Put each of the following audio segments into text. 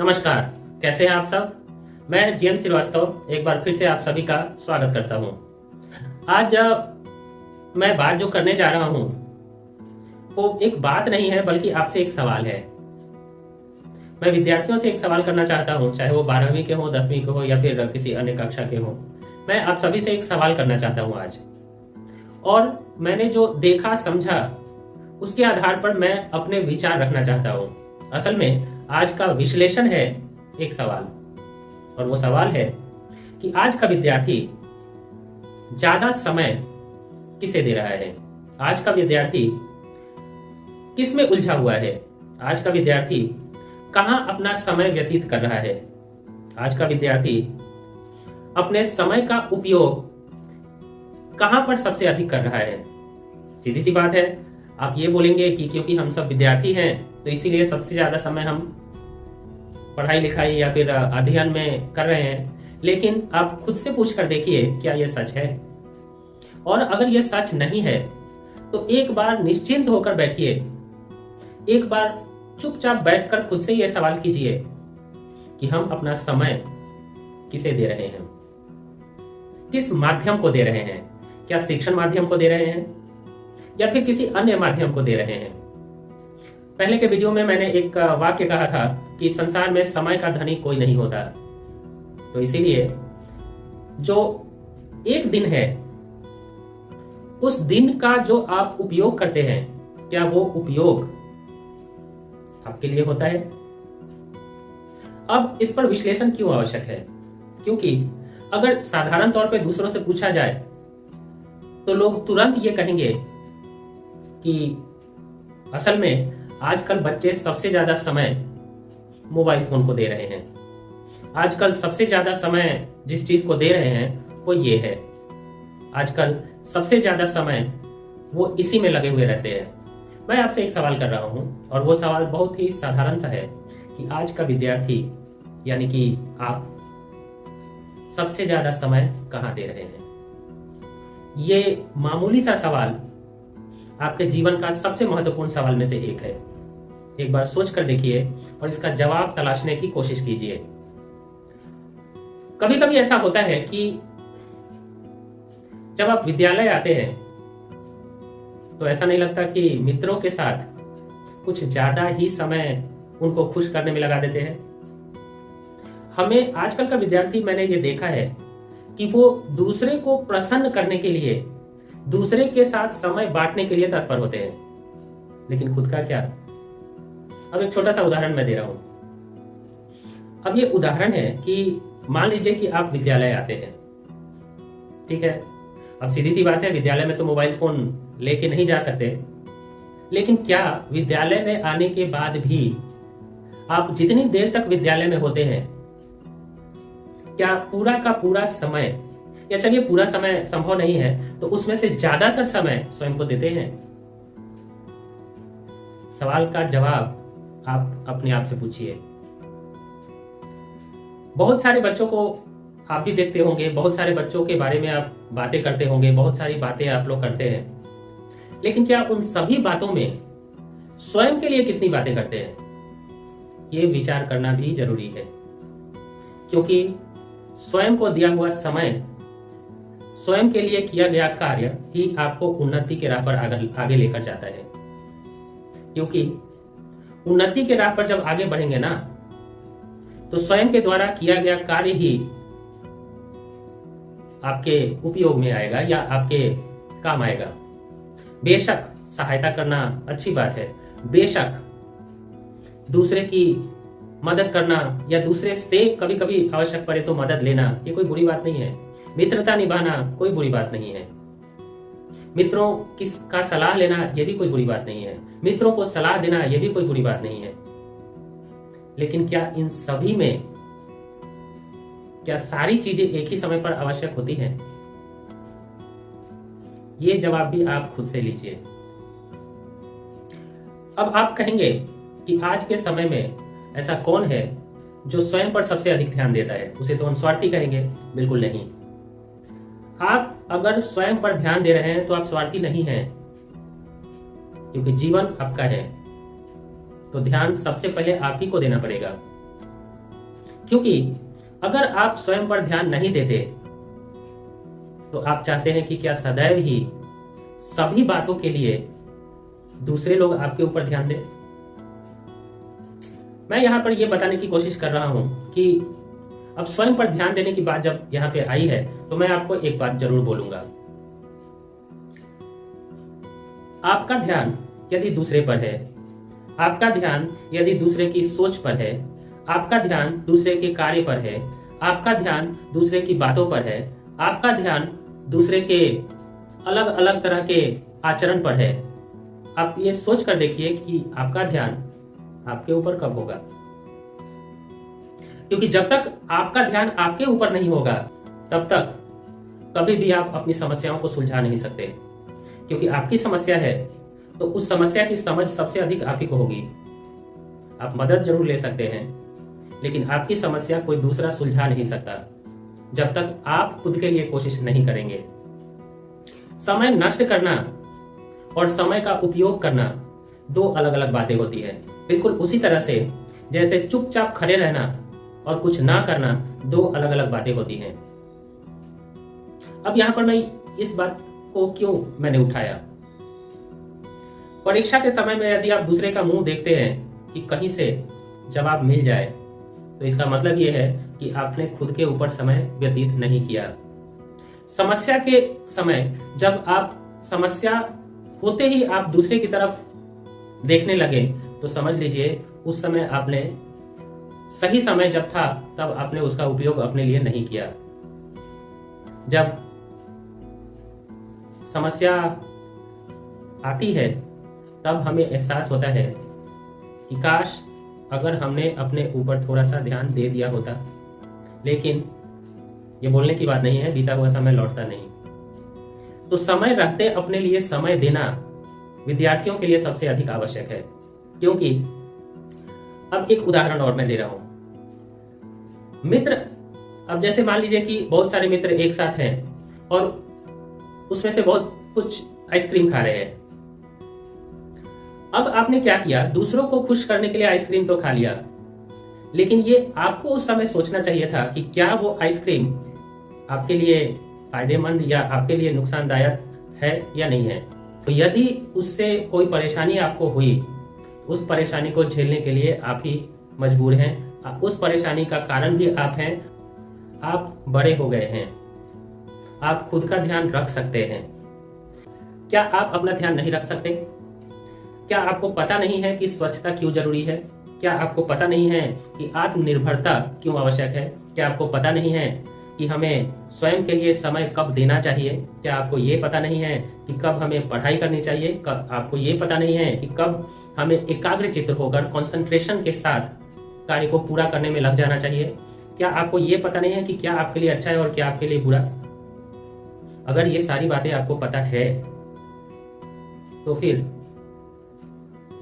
नमस्कार, कैसे हैं आप सब। मैं जीएम श्रीवास्तव एक बार फिर से आप सभी का स्वागत करता हूं। आज मैं बात जो करने जा रहा हूं वो एक बात नहीं है बल्कि आपसे एक सवाल है। मैं विद्यार्थियों से एक सवाल करना चाहता हूं, चाहे वो 12वीं के हो, 10वीं के हो या फिर किसी अन्य कक्षा के हो। मैं आप सभी से एक सवाल करना चाहता हूं आज, और मैंने जो देखा समझा उसके आधार पर मैं अपने विचार रखना चाहता हूं। असल में आज का विश्लेषण है एक सवाल, और वो सवाल है कि आज का विद्यार्थी ज्यादा समय किसे दे रहा है। आज का विद्यार्थी किस में उलझा हुआ है। आज का विद्यार्थी कहां अपना समय व्यतीत कर रहा है। आज का विद्यार्थी अपने समय का उपयोग कहां पर सबसे अधिक कर रहा है। सीधी सी बात है, आप ये बोलेंगे कि क्योंकि हम सब विद्यार्थी हैं तो इसीलिए सबसे ज्यादा समय हम पढ़ाई लिखाई या फिर अध्ययन में कर रहे हैं। लेकिन आप खुद से पूछ कर देखिए, क्या यह सच है। और अगर यह सच नहीं है तो एक बार निश्चिंत होकर बैठिए, एक बार चुपचाप बैठकर खुद से यह सवाल कीजिए कि हम अपना समय किसे दे रहे हैं, किस माध्यम को दे रहे हैं। क्या शिक्षण माध्यम को दे रहे हैं या फिर किसी अन्य माध्यम को दे रहे हैं। पहले के वीडियो में मैंने एक वाक्य कहा था कि संसार में समय का धनी कोई नहीं होता। तो इसीलिए जो एक दिन है उस दिन का जो आप उपयोग करते हैं, क्या वो उपयोग आपके लिए होता है। अब इस पर विश्लेषण क्यों आवश्यक है, क्योंकि अगर साधारण तौर पे दूसरों से पूछा जाए तो लोग तुरंत ये कहेंगे कि असल में आजकल बच्चे सबसे ज्यादा समय मोबाइल फोन को दे रहे हैं। आजकल सबसे ज्यादा समय जिस चीज को दे रहे हैं वो ये है। आजकल सबसे ज्यादा समय वो इसी में लगे हुए रहते हैं। मैं आपसे एक सवाल कर रहा हूं, और वो सवाल बहुत ही साधारण सा है कि आज का विद्यार्थी यानी कि आप सबसे ज्यादा समय कहां दे रहे हैं। ये मामूली सा सवाल आपके जीवन का सबसे महत्वपूर्ण सवाल में से एक है। एक बार सोच कर देखिए और इसका जवाब तलाशने की कोशिश कीजिए। कभी कभी ऐसा होता है कि जब आप विद्यालय आते हैं तो ऐसा नहीं लगता कि मित्रों के साथ कुछ ज्यादा ही समय उनको खुश करने में लगा देते हैं। हमें आजकल का विद्यार्थी, मैंने ये देखा है कि वो दूसरे को प्रसन्न करने के लिए, दूसरे के साथ समय बांटने के लिए तत्पर होते हैं, लेकिन खुद का क्या। अब एक छोटा सा उदाहरण मैं दे रहा हूं। अब ये उदाहरण है कि मान लीजिए कि आप विद्यालय आते हैं, ठीक है। अब सीधी सी बात है, विद्यालय में तो मोबाइल फोन लेके नहीं जा सकते, लेकिन क्या विद्यालय में आने के बाद भी आप जितनी देर तक विद्यालय में होते हैं, क्या पूरा का पूरा समय, या चलिए पूरा समय संभव नहीं है तो उसमें से ज्यादातर समय स्वयं को देते हैं। सवाल का जवाब आप अपने आप से पूछिए। बहुत सारे बच्चों को आप भी देखते होंगे, बहुत सारे बच्चों के बारे में आप बातें करते होंगे, बहुत सारी बातें आप लोग करते हैं, लेकिन क्या उन सभी बातों में स्वयं के लिए कितनी बातें करते हैं, ये विचार करना भी जरूरी है। क्योंकि स्वयं को दिया हुआ समय, स्वयं के लिए किया गया कार्य ही आपको उन्नति के राह पर आगे लेकर जाता है। क्योंकि उन्नति के राह पर जब आगे बढ़ेंगे ना, तो स्वयं के द्वारा किया गया कार्य ही आपके उपयोग में आएगा या आपके काम आएगा। बेशक सहायता करना अच्छी बात है, बेशक दूसरे की मदद करना या दूसरे से कभी कभी आवश्यक पड़े तो मदद लेना, ये कोई बुरी बात नहीं है। मित्रता निभाना कोई बुरी बात नहीं है। मित्रों का सलाह लेना यह भी कोई बुरी बात नहीं है। मित्रों को सलाह देना यह भी कोई बुरी बात नहीं है। लेकिन क्या इन सभी में, क्या सारी चीजें एक ही समय पर आवश्यक होती हैं? ये जवाब भी आप खुद से लीजिए। अब आप कहेंगे कि आज के समय में ऐसा कौन है जो स्वयं पर सबसे अधिक ध्यान देता है, उसे तो हम स्वार्थी कहेंगे। बिल्कुल नहीं। आप अगर स्वयं पर ध्यान दे रहे हैं तो आप स्वार्थी नहीं हैं, क्योंकि जीवन आपका है तो ध्यान सबसे पहले आप ही को देना पड़ेगा। क्योंकि अगर आप स्वयं पर ध्यान नहीं देते तो आप चाहते हैं कि क्या सदैव ही सभी बातों के लिए दूसरे लोग आपके ऊपर ध्यान दें? मैं यहां पर यह बताने की कोशिश कर रहा हूं कि अब स्वयं पर ध्यान देने की बात जब यहां पे आई है तो मैं आपको एक बात जरूर बोलूंगा। आपका ध्यान यदि दूसरे पर है, आपका ध्यान यदि दूसरे की सोच पर है, आपका ध्यान दूसरे के कार्य पर है, आपका ध्यान दूसरे की बातों पर है, आपका ध्यान दूसरे के अलग अलग तरह के आचरण पर है, आप ये सोच कर देखिए कि आपका ध्यान आपके ऊपर कब होगा। क्योंकि जब तक आपका ध्यान आपके ऊपर नहीं होगा तब तक कभी भी आप अपनी समस्याओं को सुलझा नहीं सकते। क्योंकि आपकी समस्या है तो उस समस्या की समझ सबसे अधिक आप ही को होगी। आप मदद जरूर ले सकते हैं लेकिन आपकी समस्या कोई दूसरा सुलझा नहीं सकता जब तक आप खुद के लिए कोशिश नहीं करेंगे। समय नष्ट करना और समय का उपयोग करना दो अलग अलग बातें होती है। बिल्कुल उसी तरह से जैसे चुपचाप खड़े रहना और कुछ ना करना दो अलग अलग बातें होती हैं। अब यहां पर मैं इस बात को क्यों मैंने उठाया, परीक्षा के समय में यदि आप दूसरे का मुंह देखते हैं कि कहीं से जवाब मिल जाए तो इसका मतलब यह है कि आपने खुद के ऊपर समय व्यतीत नहीं किया। समस्या के समय जब आप समस्या होते ही आप दूसरे की तरफ देखने लगे तो समझ लीजिए उस समय आपने सही समय जब था तब आपने उसका उपयोग अपने लिए नहीं किया। जब समस्या आती है तब हमें एहसास होता है कि काश अगर हमने अपने ऊपर थोड़ा सा ध्यान दे दिया होता। लेकिन ये बोलने की बात नहीं है, बीता हुआ समय लौटता नहीं। तो समय रहते अपने लिए समय देना विद्यार्थियों के लिए सबसे अधिक आवश्यक है। क्योंकि अब एक उदाहरण और मैं दे रहा हूं। मित्र, अब जैसे मान लीजिए कि बहुत सारे मित्र एक साथ हैं और उसमें से बहुत कुछ आइसक्रीम खा रहे हैं। अब आपने क्या किया, दूसरों को खुश करने के लिए आइसक्रीम तो खा लिया, लेकिन ये आपको उस समय सोचना चाहिए था कि क्या वो आइसक्रीम आपके लिए फायदेमंद या आपके लिए नुकसानदायक है या नहीं है। तो यदि उससे कोई परेशानी आपको हुई, उस परेशानी को झेलने के लिए आप ही मजबूर हैं। उस परेशानी का कारण भी आप हैं। आप बड़े हो गए हैं, आप खुद का ध्यान रख सकते हैं। क्या आप अपना ध्यान नहीं रख सकते? क्या आपको पता नहीं है कि स्वच्छता क्यों जरूरी है? क्या आपको पता नहीं है कि आत्मनिर्भरता क्यों आवश्यक है? क्या आपको पता नहीं है कि हमें स्वयं के लिए समय कब देना चाहिए? क्या आपको ये पता नहीं है कि कब हमें पढ़ाई करनी चाहिए? कब आपको ये पता नहीं है कि कब हमें एकाग्रचित्त होकर कंसंट्रेशन के साथ कार्य को पूरा करने में लग जाना चाहिए? क्या आपको ये पता नहीं है कि क्या आपके लिए अच्छा है और क्या आपके लिए बुरा? अगर ये सारी बातें आपको पता है तो फिर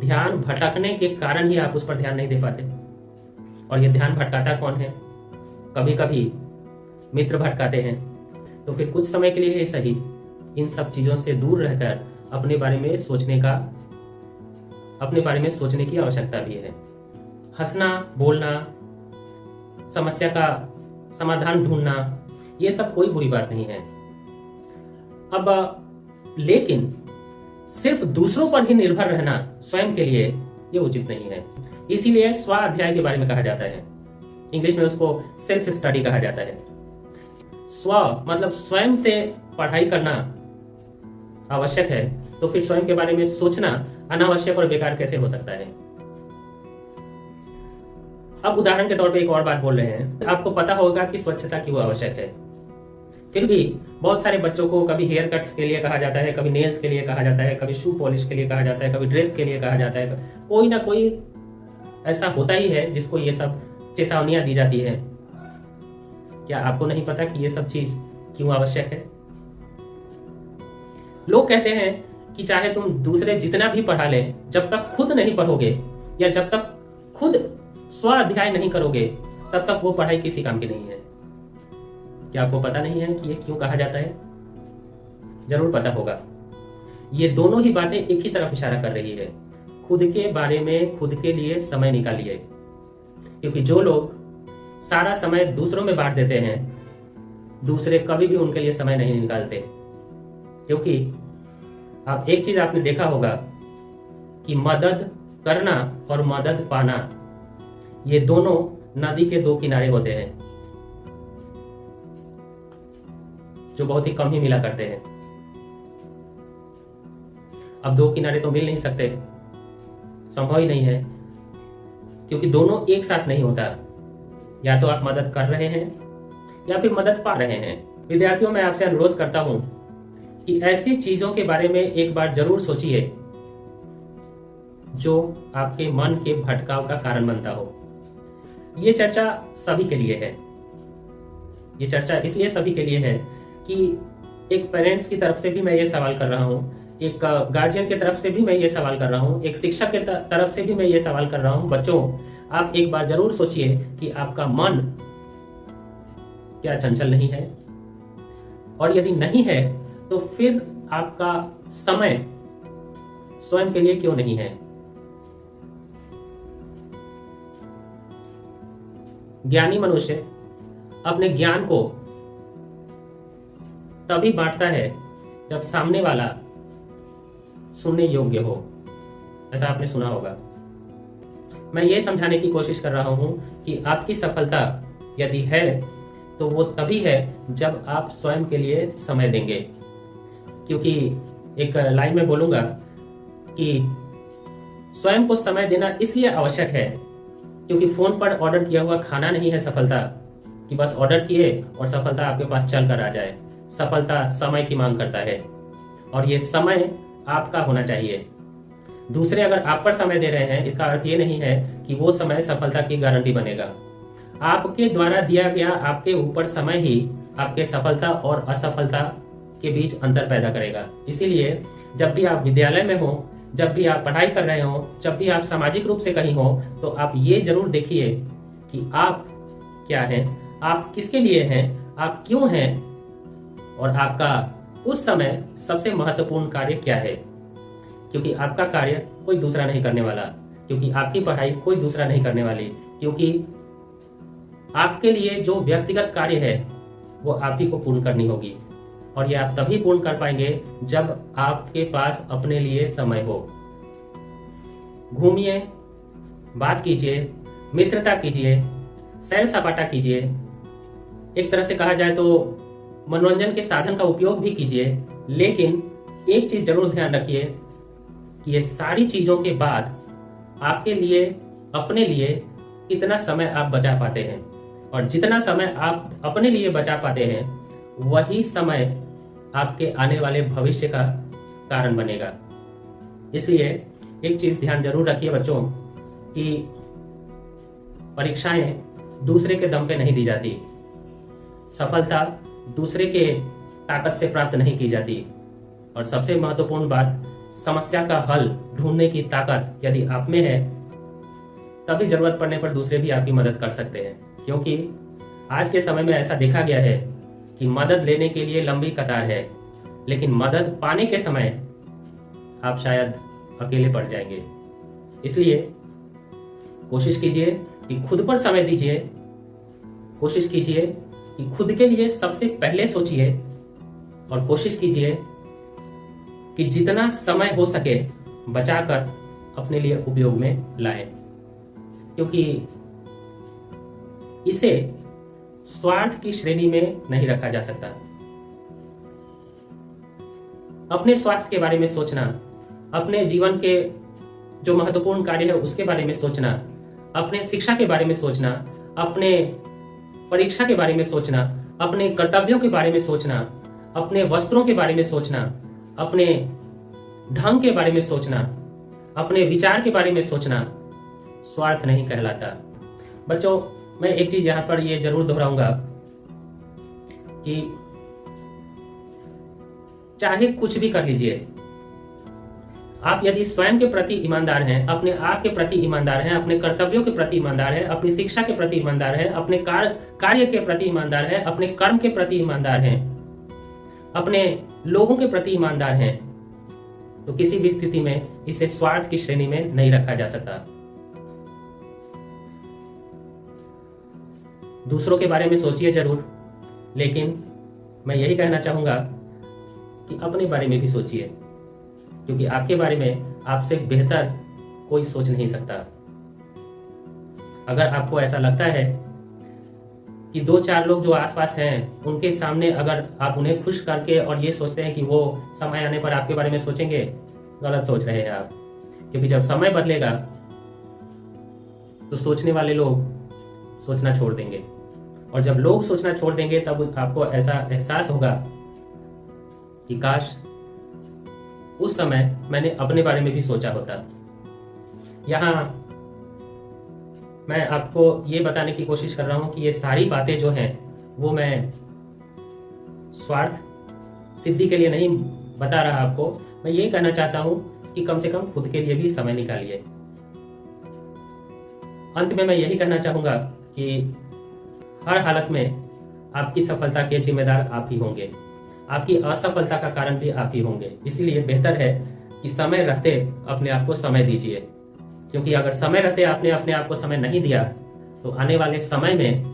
ध्यान भटकने के कारण ही आप उस पर ध्यान नहीं दे पाते। और ये ध्यान भटकाता कौन है? कभी कभी मित्र भटकाते हैं। तो फिर कुछ समय के लिए ही सही इन सब चीजों से दूर रहकर अपने बारे में सोचने की आवश्यकता भी है। हंसना, बोलना, समस्या का समाधान ढूंढना, ये सब कोई बुरी बात नहीं है। अब लेकिन सिर्फ दूसरों पर ही निर्भर रहना स्वयं के लिए ये उचित नहीं है। इसीलिए स्वाध्याय के बारे में कहा जाता है, इंग्लिश में उसको सेल्फ स्टडी कहा जाता है। स्व मतलब स्वयं से पढ़ाई करना आवश्यक है, तो फिर स्वयं के बारे में सोचना अनावश्यक और बेकार कैसे हो सकता है? अब उदाहरण के तौर पे एक और बात बोल रहे हैं। आपको पता होगा कि स्वच्छता क्यों आवश्यक है, फिर भी बहुत सारे बच्चों को कभी हेयर कट्स के लिए कहा जाता है, कभी नेल्स के लिए कहा जाता है, कभी शू पॉलिश के लिए कहा जाता है, कभी ड्रेस के लिए कहा जाता है। कोई ना कोई ऐसा होता ही है जिसको ये सब चेतावनियां दी जाती है। क्या आपको नहीं पता कि ये सब चीज क्यों आवश्यक है? लोग कहते हैं कि चाहे तुम दूसरे जितना भी पढ़ा लें, जब तक खुद नहीं पढ़ोगे या जब तक खुद स्व अध्ययन नहीं करोगे तब तक वो पढ़ाई किसी काम की नहीं है। क्या आपको पता नहीं है कि ये क्यों कहा जाता है? जरूर पता होगा। ये दोनों ही बातें एक ही तरफ इशारा कर रही है, खुद के बारे में खुद के लिए समय निकालिए। क्योंकि जो लोग सारा समय दूसरों में बांट देते हैं, दूसरे कभी भी उनके लिए समय नहीं निकालते। क्योंकि आप एक चीज आपने देखा होगा कि मदद करना और मदद पाना, ये दोनों नदी के दो किनारे होते हैं जो बहुत ही कम ही मिला करते हैं। अब दो किनारे तो मिल नहीं सकते, संभव ही नहीं है, क्योंकि दोनों एक साथ नहीं होता। या तो आप मदद कर रहे हैं या फिर मदद पा रहे हैं। विद्यार्थियों, मैं आपसे अनुरोध करता हूं कि ऐसी चीजों के बारे में एक बार जरूर सोचिए जो आपके मन के भटकाव का कारण बनता हो। ये चर्चा सभी के लिए है। ये चर्चा इसलिए सभी के लिए है कि एक पेरेंट्स की तरफ से भी मैं ये सवाल कर रहा हूँ, एक गार्जियन की तरफ से भी मैं ये सवाल कर रहा हूँ, एक शिक्षक के तरफ से भी मैं ये सवाल कर रहा हूँ। बच्चों, आप एक बार जरूर सोचिए कि आपका मन क्या चंचल नहीं है, और यदि नहीं है तो फिर आपका समय स्वयं के लिए क्यों नहीं है। ज्ञानी मनुष्य अपने ज्ञान को तभी बांटता है जब सामने वाला सुनने योग्य हो। ऐसा आपने सुना होगा। मैं ये समझाने की कोशिश कर रहा हूं कि आपकी सफलता यदि है तो वो तभी है जब आप स्वयं के लिए समय देंगे। क्योंकि एक लाइन में बोलूंगा कि स्वयं को समय देना इसलिए आवश्यक है क्योंकि फोन पर ऑर्डर किया हुआ खाना नहीं है सफलता, कि बस ऑर्डर किए और सफलता आपके पास चल कर आ जाए। सफलता समय की मांग करता है, और ये समय आपका होना चाहिए। दूसरे अगर आप पर समय दे रहे हैं, इसका अर्थ ये नहीं है कि वो समय सफलता की गारंटी बनेगा। आपके द्वारा दिया गया आपके ऊपर समय ही आपके सफलता और असफलता के बीच अंतर पैदा करेगा। इसीलिए जब भी आप विद्यालय में हो, जब भी आप पढ़ाई कर रहे हो, जब भी आप सामाजिक रूप से कहीं हो, तो आप ये जरूर देखिए कि आप क्या हैं, आप किसके लिए हैं, आप क्यों हैं, और आपका उस समय सबसे महत्वपूर्ण कार्य क्या है। क्योंकि आपका कार्य कोई दूसरा नहीं करने वाला, क्योंकि आपकी पढ़ाई कोई दूसरा नहीं करने वाली, क्योंकि आपके लिए जो व्यक्तिगत कार्य है वो आप ही को पूर्ण करनी होगी। और ये आप तभी पूर्ण कर पाएंगे जब आपके पास अपने लिए समय हो। घूमिए, बात कीजिए, मित्रता कीजिए, सैर सपाटा कीजिए। एक तरह से कहा जाए तो मनोरंजन के साधन का उपयोग भी कीजिए, लेकिन एक चीज जरूर ध्यान रखिए कि ये सारी चीजों के बाद आपके लिए, अपने लिए कितना समय आप बचा पाते हैं। और जितना समय आप अपने लिए बचा पाते हैं, वही समय आपके आने वाले भविष्य का कारण बनेगा। इसलिए एक चीज ध्यान जरूर रखिए बच्चों कि परीक्षाएं दूसरे के दम पे नहीं दी जाती, सफलता दूसरे के ताकत से प्राप्त नहीं की जाती, और सबसे महत्वपूर्ण बात, समस्या का हल ढूंढने की ताकत यदि आप में है, तभी जरूरत पड़ने पर दूसरे भी आपकी मदद कर सकते हैं। क्योंकि आज के समय में ऐसा देखा गया है कि मदद लेने के लिए लंबी कतार है, लेकिन मदद पाने के समय आप शायद अकेले पड़ जाएंगे। इसलिए कोशिश कीजिए कि खुद पर समय दीजिए, कोशिश कीजिए कि खुद के लिए सबसे पहले सोचिए, और कोशिश कीजिए कि जितना समय हो सके बचाकर अपने लिए उपयोग में लाएं। क्योंकि इसे स्वार्थ की श्रेणी में नहीं रखा जा सकता। अपने स्वास्थ्य के बारे में सोचना, अपने जीवन के जो महत्वपूर्ण कार्य है उसके बारे में सोचना, अपने शिक्षा के बारे में सोचना, अपने परीक्षा के बारे में सोचना, अपने कर्तव्यों के बारे में सोचना, अपने वस्त्रों के बारे में सोचना, अपने ढंग के बारे में सोचना, अपने विचार के बारे में सोचना स्वार्थ नहीं कहलाता। बच्चों, मैं एक चीज यहां पर ये जरूर दोहराऊंगा कि चाहे कुछ भी कर लीजिए, आप यदि स्वयं के प्रति ईमानदार हैं, अपने आप के प्रति ईमानदार हैं, अपने कर्तव्यों के प्रति ईमानदार हैं, अपनी शिक्षा के प्रति ईमानदार हैं, अपने कार्य के प्रति ईमानदार हैं, अपने कर्म के प्रति ईमानदार हैं, अपने लोगों के प्रति ईमानदार हैं, तो किसी भी स्थिति में इसे स्वार्थ की श्रेणी में नहीं रखा जा सकता। दूसरों के बारे में सोचिए जरूर, लेकिन मैं यही कहना चाहूँगा कि अपने बारे में भी सोचिए, क्योंकि आपके बारे में आपसे बेहतर कोई सोच नहीं सकता। अगर आपको ऐसा लगता है कि 2-4 लोग जो आसपास हैं उनके सामने अगर आप उन्हें खुश करके और ये सोचते हैं कि वो समय आने पर आपके बारे में सोचेंगे, गलत सोच रहे हैं आप। क्योंकि जब समय बदलेगा तो सोचने वाले लोग सोचना छोड़ देंगे, और जब लोग सोचना छोड़ देंगे तब आपको ऐसा एहसास होगा कि काश उस समय मैंने अपने बारे में भी सोचा होता। यहाँ मैं आपको ये बताने की कोशिश कर रहा हूँ कि ये सारी बातें जो हैं वो मैं स्वार्थ सिद्धि के लिए नहीं बता रहा आपको। मैं ये कहना चाहता हूँ कि कम से कम खुद के लिए भी समय निकालिए। अंत में मैं यही कहना चाहूँगा कि हर हालत में आपकी सफलता के जिम्मेदार आप ही होंगे, आपकी असफलता का कारण भी आप ही होंगे। इसीलिए बेहतर है कि समय रहते अपने आप को समय दीजिए, क्योंकि अगर समय रहते आपने अपने आप को समय नहीं दिया तो आने वाले समय में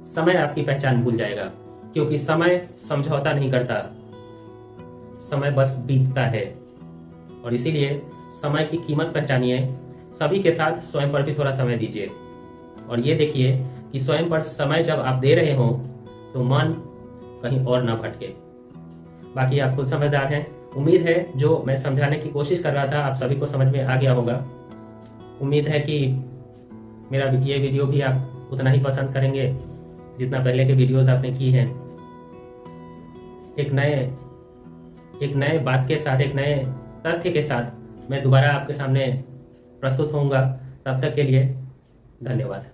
समय आपकी पहचान भूल जाएगा, क्योंकि समय समझौता नहीं करता, समय बस बीतता है। और इसीलिए समय की कीमत पहचानिए, सभी के साथ स्वयं पर भी थोड़ा समय दीजिए, और ये देखिए कि स्वयं पर समय जब आप दे रहे हो तो मन कहीं और ना भटके। बाकी आप खुद समझदार हैं। उम्मीद है जो मैं समझाने की कोशिश कर रहा था आप सभी को समझ में आ गया होगा। उम्मीद है कि मेरा ये वीडियो भी आप उतना ही पसंद करेंगे जितना पहले के वीडियोस आपने की हैं। एक नए बात के साथ, एक नए तथ्य के साथ मैं दोबारा आपके सामने प्रस्तुत होऊंगा। तब तक के लिए धन्यवाद।